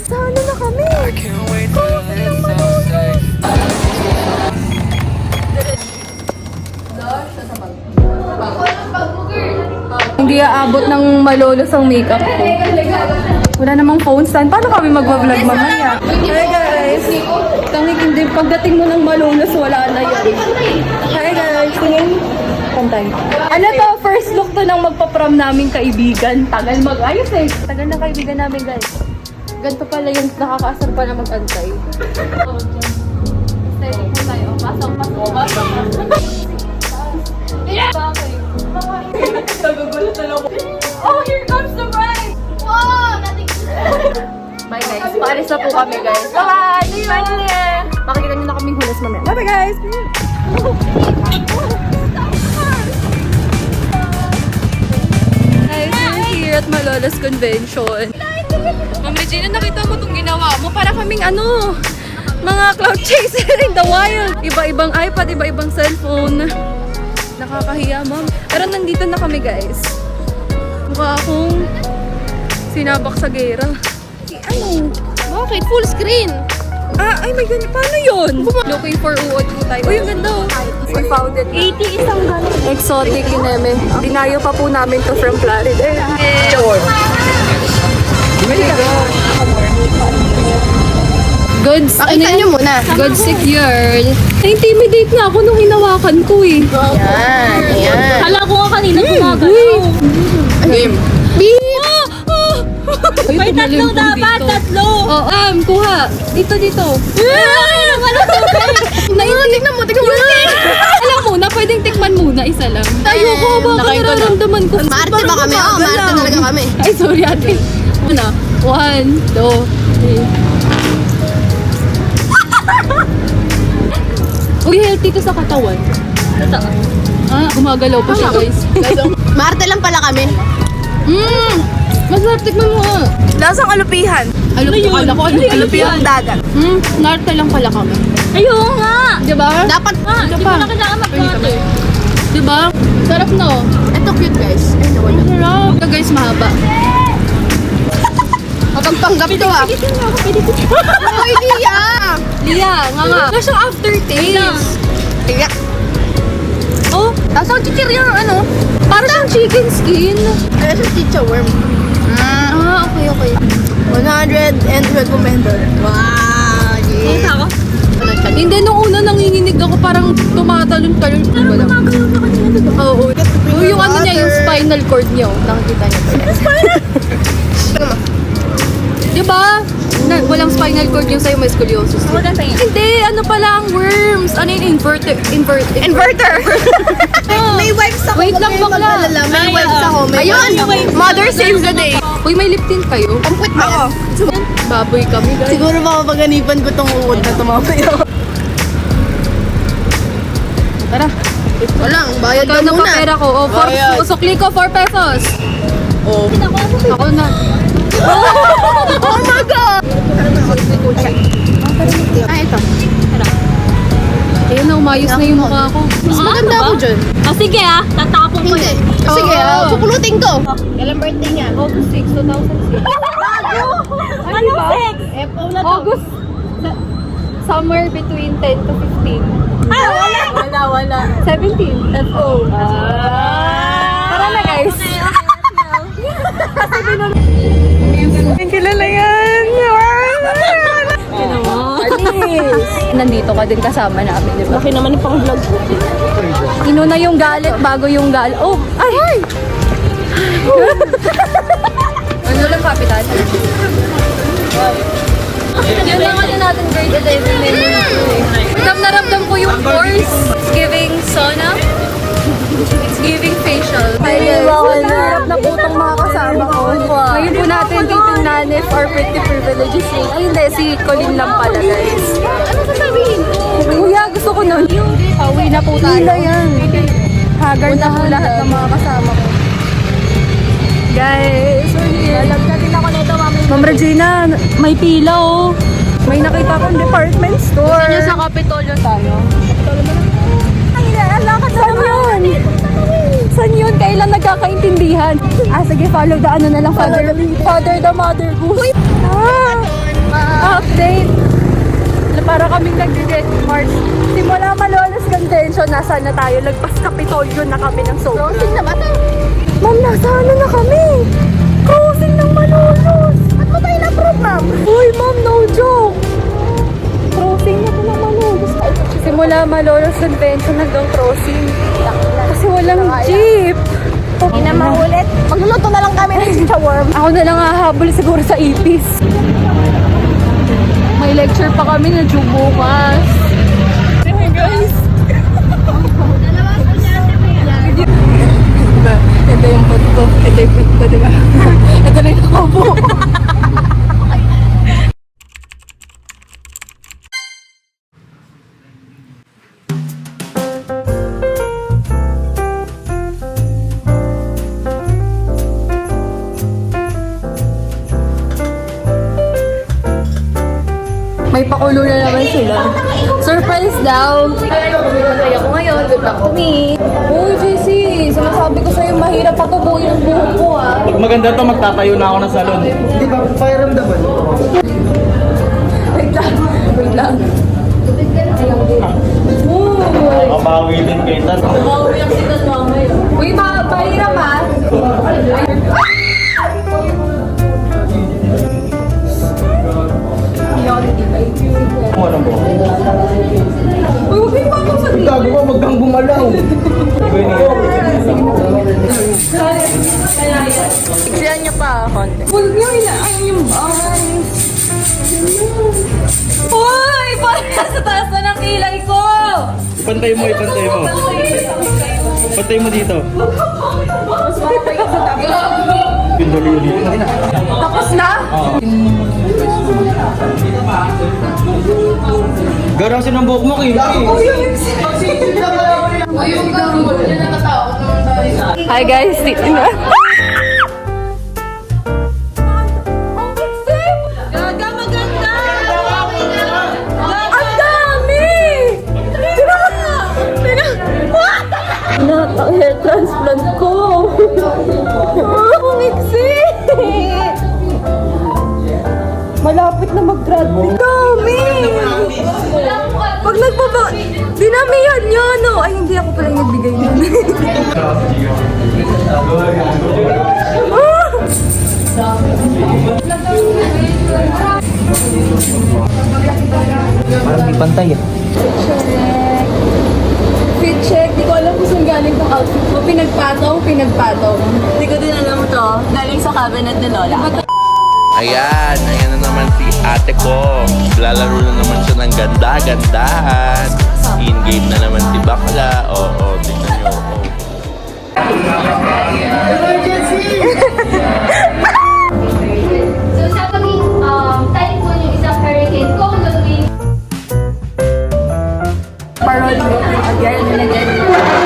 Sana na kami. Hindi aabot ng malolos ang makeup ko. Wala namang phone stand. Paano kami magwa-vlog mamaya? Hi guys! Tangik hindi. Pagdating mo ng malolos, wala na yun. Hi guys! Tingin. Pantay. Ano to? First look to ng magpa-prom naming kaibigan. Tagal mag-ayos eh. Tagal na kaibigan namin guys. Ganito pala yung nakakaasar pala mag-antay. Steady po tayo. Pasok. Nagugulat na lang. Oh, here comes the bride! Wow! Bye guys. Paalis na po kami guys. Bye! See you! Makikita nyo na kaming hulas mamaya. Bye guys! Guys, we're here at Malolos Convention. Ma'am Regina, nakita mo itong ginawa mo. Para kaming mga cloud chaser in the wild. Iba-ibang iPad, iba-ibang cellphone. Nakakahiya, ma'am. Pero nandito na kami, guys. Mukha akong sinabak sa gera. Ano? Bakit? Full screen. Ay my God. Paano yun? Looking for uod po tayo. Uy, yung ganda. We found it. 80 isang gano'n. Exotic yung eme. Dinayo pa po namin to from Florida. Goods, Pakita nyo muna. Goods secured. Na-intimidate na ako nung hinawakan ko eh. Yan. Kala ko nga kanina gumagalaw. Game. May tatlo dapat, tatlo. Kuha. Dito. Tignan mo. Alam mo na, pwedeng tikman muna, isa lang. Ayoko, baka nararamdaman ko. Marte ba kami? Oo, Marte talaga kami. Ay, sorry ate. Una, 1, 2, 3. Uy, healthy to sa katawan. Gumagalaw pa siya, guys. Marte lang pala kami. Masarap, tikman mo. Lasang alupihan. Alupihang dagat. Narte lang pala kami. Ayun nga. Diba? Dapat. Hindi mo na kailangan mag-order. Diba? Sarap no? Ito cute guys. Ay, nawala. Sarap. Ito guys, mahaba. Mapagpanggap to ah. Uy, Lia, nga. Wala siyang aftertaste. Tiga. Oh, tapos ang chichirya ano? Para siyang chicken skin. Kaya siya chicha worm. Okay. 112 vendor. Wow, yes. Ako? Hindi, nung una nanginginig ako parang tumatalon-talon. Wala. Oo. Yung ano niya, yung spinal cord niya. Nakikita niya. Diba? Walang spinal cord yung sa'yo, may scoliosis. Maganda yan. Hindi, ano pala ang worms? Ano yung inverter? May wipes ako. Wait lang, bakla. May wipes ako. Ayun! Mother saves the day. Uy, may lip tint kayo? Kumpwit ba? Baboy kami, guys. Siguro makapaganipan ko tong uod na tumamayo. Tara. Walang, bayad ka Kano muna. pa pera ko? Sukli ko, 4 pesos. Ako na. Oh my God! Ito. Ayun na, umayos na yung mukha ko. Mas maganda ako dyan. Sige tatapon ko Hindi. yun. Sige, pupulutin ko. Kailan birthday niya? August 6, 2006. Ano sex? FO na to. August, somewhere between 10 to 15. Wala. 17. FO. Tara na guys. Kilala yan. Nandito ka din kasama namin, di ba? Laki naman yung pang-vlog ko. Inuna yung galit bago yung galit. Oh! Ay! Ano lang kapitan? Yun lang ano natin grade 11 Ramdam ko yung force. It's giving sauna. It's giving facial. Harap na po itong mga kasama ko. Ngayon po natin titingnan if our pretty privileges rate. Ay hindi, si Colleen lang pala guys. Ano sasabihin ko? Kuya, gusto ko nun. Pauwi na po tayo. Hila yan. Haggard na po lahat ng mga kasama ko. Guys, lalagdatin ako nito, Ma'am Regina, may pila oh. May nakita akong department store. Gusto niyo sa Kapitolyo tayo? Kapitolyo ba? Ay, lakad saan yun? Saan yun? Kailan nagkakaintindihan? karamihan. Sige, follow the ano na lang, father the mother goose. Update. Para kaming nag-get March. Simula Malolos Convention, nasaan na tayo? Lagpas Kapitolyo na kami ng Soul. Crossing na ba ito? Ma'am, nasa ano na kami? Crossing ng Malolos. Ba't mo tayo na program? Uy, ma'am, no joke. Crossing na po ng Malolos. Simula Malolos Convention hanggang crossing. Kasi walang jeep. Hindi na maulit. Magluluto na lang kami ng chichaworm. Ako na lang hahabol siguro sa ipis. May lecture pa kami na due bukas. Hey guys! Ito yung foot ko. Ito yung foot ko, diba? Ito na yung kubo. May pakulo na naman sila. Surprise daw! Kumikatay ako ngayon. Good luck to me. Uy, JC! Sinasabi ko sa'yo, mahirap patubuin ang buhok ko, ah. Pag maganda to, magtatayo na ako ng salon. Hindi ba? Pakiramdaman. Wait lang. Wait lang. Uy! Makabawi din kayo tan. Mauwiyak si Tan mamaya. Uy, mahirap, ah. Kung anong buhok. Uy, huwag kayo mapagsabi. Gago ka, wag kang gumalaw. Tignan niyo pa. Konti. Huwag niyo inaayon yung eyes. Uy! Parang nasa taas na ng kilay ko! Ipantay mo, ipantay mo. Ipantay mo dito. Yung dali dito. Tapos na? Garasin ang buhok mo, Kim. Hi guys, dito na. Gaga, maganda! Ang dami! Hair transplant ko! Ang iksi! Malapit na mag-grad. Ang dami! Pag nagbaba... Dinamihan nyo, no? Ay, hindi ako pala yung nagbigay nun. Parang di pantay eh. Fit check. Di ko alam kung saan galing tong outfit mo. Pinagpatong. Hindi ko din alam to. Galing sa cabinet ni Lola. Ayan na naman si ate ko. Lalaro na naman siya ng ganda-gandahan. In-game na naman si Bakla. Oo, tingnan nyo. So sa kaming typhoon yung isang hurricane, kung gagawin Parod mo. Again and again.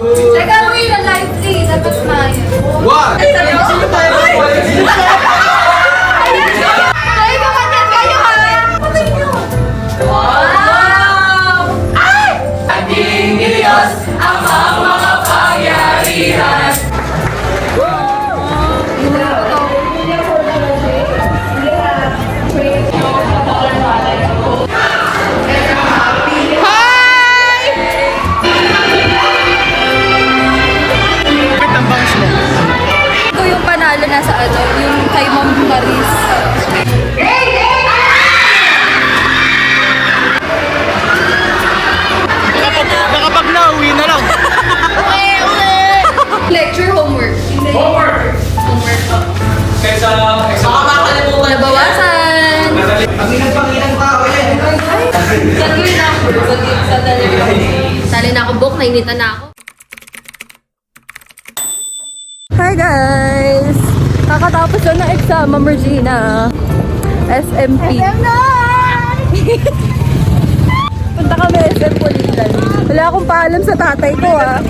Teka, wait na live please. Tapos mayo. Ay, kumantat kayo ha! Wow! Ay! Ating Diyos ang mga pangyarihan. Ito yung panalo na sa ano, yung kay Ma'am Maris. Nakapag na, uwi na lang. Lecture homework. Homework po. Kaysa nabawasan. Panginang tao yan. Saglit na ako. Sali na ako, book. Nainitan na ako. Hi guys! Kakatapos lang ng exam, Ma'am Regina. SMP. Punta kami SM Pulitan. Wala akong paalam sa tatay ko, ah.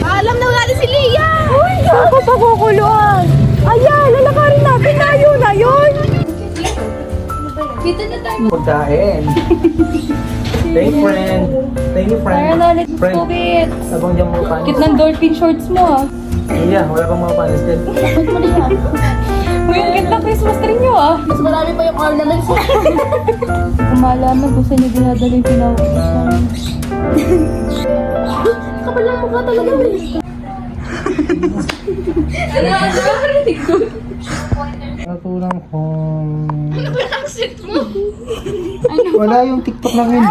Alam na wala si Leah! Uy, ako pagkukuluan. Ayan, lalakarin natin na yun. Dito na tayo. Pagkain. Thank you, friend. Thank you, friend. Para nalit Friend. tubig. Abang dyan mo panis. Kit ng dolphin shorts mo, ah. Iya, wala pang mga panis dyan. Uy, ang ganda Christmas tree nyo ah. Mas marami pa yung ornaments. Kung malaman kung saan nyo dinadala yung pinaka-Christmas. Kapal lang mukha talaga eh. Natulang kong... Ano ba yung accent mo? Wala yung TikTok lang yun.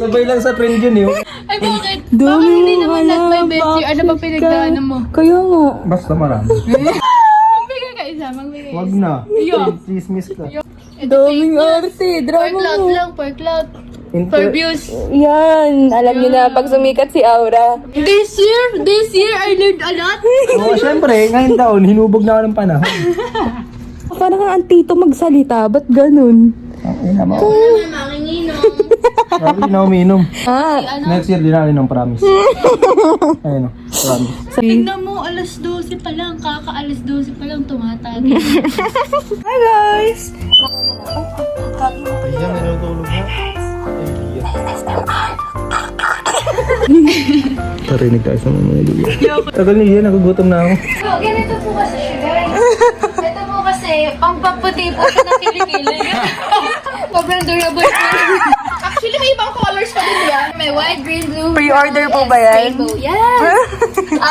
Sabay lang sa trend yun yun. Ay, bakit? Bakit hindi naman not my best year? Ano ba pinagdaanan mo? Kaya nga. Basta marami. Magbigay ka isa, magbigay. Wag na. Chismis ka. Daming arte. Per Drama cloud mo. lang, per cloud. Per views. Yan. Alam niyo na, pag sumikat si Aura. This year, I learned a lot. Oo, syempre, ngayon taon, hinubog na ako ng panahon. Parang ang antito magsalita. Ba't ganun? Ang ina mo. Ano naman, manginginom. Sabi na umiinom. Ah, Next year, di na uminom, promise. Ayun o, promise. Tignan mo, alas 12 pa lang. Kaka-alas 12 pa lang tumatag. hi guys! Ayan, minutulog na. Tarinig tayo sa mga Liya. Tagal ni Liya, nagugutom na ako. So, ganito po kasi siya, guys. Ito po kasi, pampaputi po siya ng kilikili. Sobrang durable po. Actually, may ibang colors pa din yan. May white, green, blue. Pre-order po ba yan? Rainbow. Yes!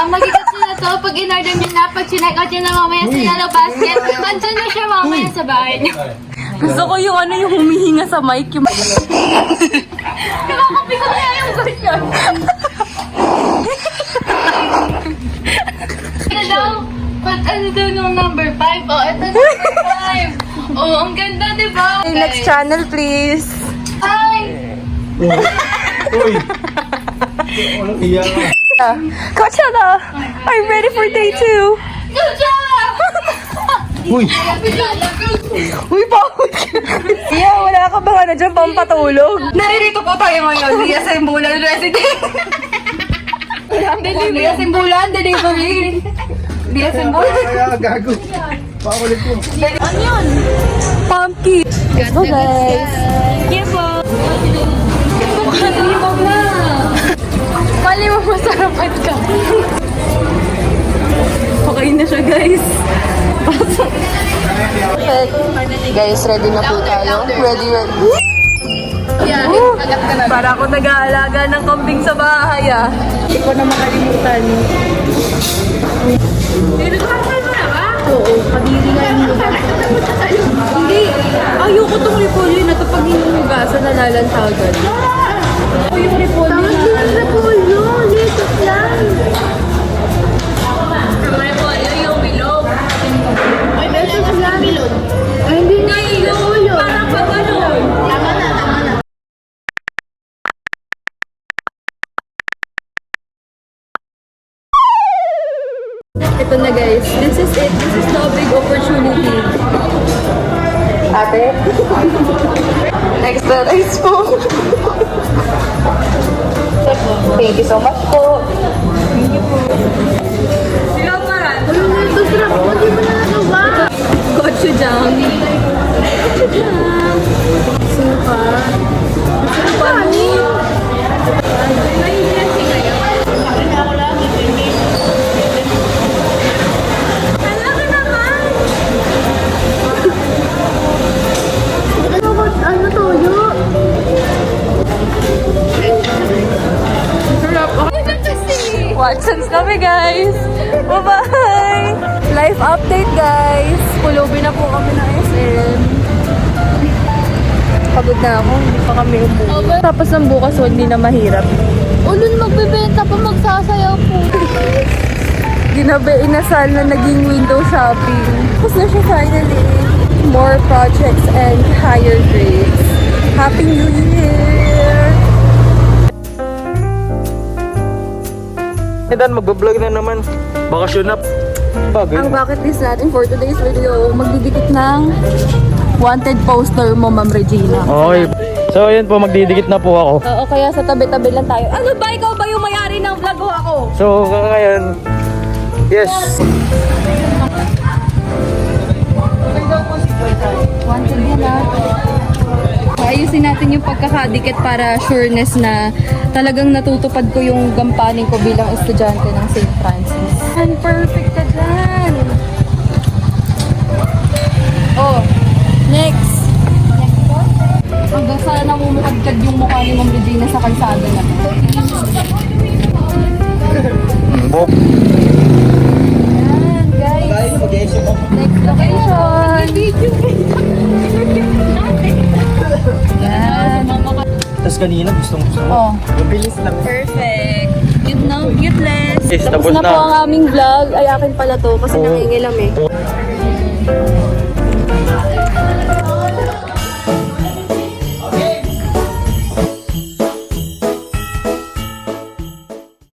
Magigat nyo na to. Pag in-order nyo na, pag chinek out nyo na mamaya sa yellow basket, andyan na siya mamaya sa bahay nyo. Gusto ko yung ano yung humihinga sa mic. Yung... Kinakapi ko kaya yung ganyan. Ano daw? Pag ano daw nung number 5? Oh, ito number 5. Oh, ang ganda, di ba? Next channel, please. Hi! Uy! Walang iya ka. Coachella! I'm ready for day 2. Good job! Uy! Uy, bakit? Yeah, wala ka ba na dyan pampatulog? Naririto po tayo ngayon. Dia Simbulan Resident. Dia Simbulan Delivery. Dia Simbulan. Kaya gago. Pakulit ko. Pumpkin. Go guys. Yeah po. Bukali mo na. Mali mo masarapan ka. Okay na siya guys. Pasok. Guys, ready na po tayo. Ready. Yeah, agad ka na. Para ako nag-aalaga ng kambing sa bahay ah. Hindi ko na makalimutan. Oo, kadiri nga yung lugar. Hindi, ayoko itong repolyo na ito pag hinuhugasan nalalantagan. Ako yung repolyo na. Repolyo, litot lang. Yung bilog. Ay, meron sa lang. Bilog. Ay, hindi nga yung parang pagano'n. Tama na, tama na. Ito na guys, this is it. This is the big opportunity. Ate? Extra rice po. Thank you so much po. Thank you po. Sila paran. Ano na ito, sarap mo, di mo na nagawa. Gochujang. Gochujang. Supa. Supa mo. Ano toyo? Watsons kami guys. Bye-bye. Life update guys. Pulubi na po kami ng SM. Pagod na ako. Hindi pa kami umuwi. Tapos ng bukas hindi na mahirap. Ulun magbebenta pa, magsasayaw po. Ginabi inasal na naging window shopping. Tapos na siya finally. More projects and higher grades. Happy New Year! Dan, magbablog na naman. Bakasyon na. Bagay. Ang bucket list natin for today's video, magdidikit ng wanted poster mo, Ma'am Regina. Okay. So, ayun po, magdidikit na po ako. Oo, kaya sa tabi-tabi lang tayo. Ano ba? Ikaw ba yung may-ari ng vlog o ako? So, ngayon, yes. Wanted yan ah. naman yung pagkakadikit para sureness na talagang natutupad ko yung gampanin ko bilang estudyante ng St. Francis. And perfect ka dyan! Oh, next! Hanggang sana namumukadkad yung mukha ni Ma'am Regina sa kalsada na. Ayan, guys. Next location. Ayan. Tapos kanina gustong mo. Oh, Mabilis lang. perfect. Cute na, cuteless. Yes, Tapos tapos na na. po ang aming vlog. Ay, akin pala to kasi nangingilam eh.